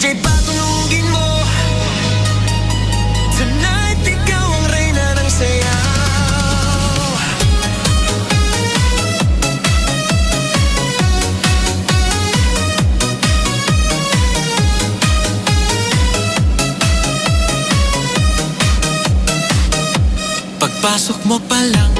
DJ patulugin mo. Tonight, ikaw ang reyna ng sayaw. Pagpasok mo pa lang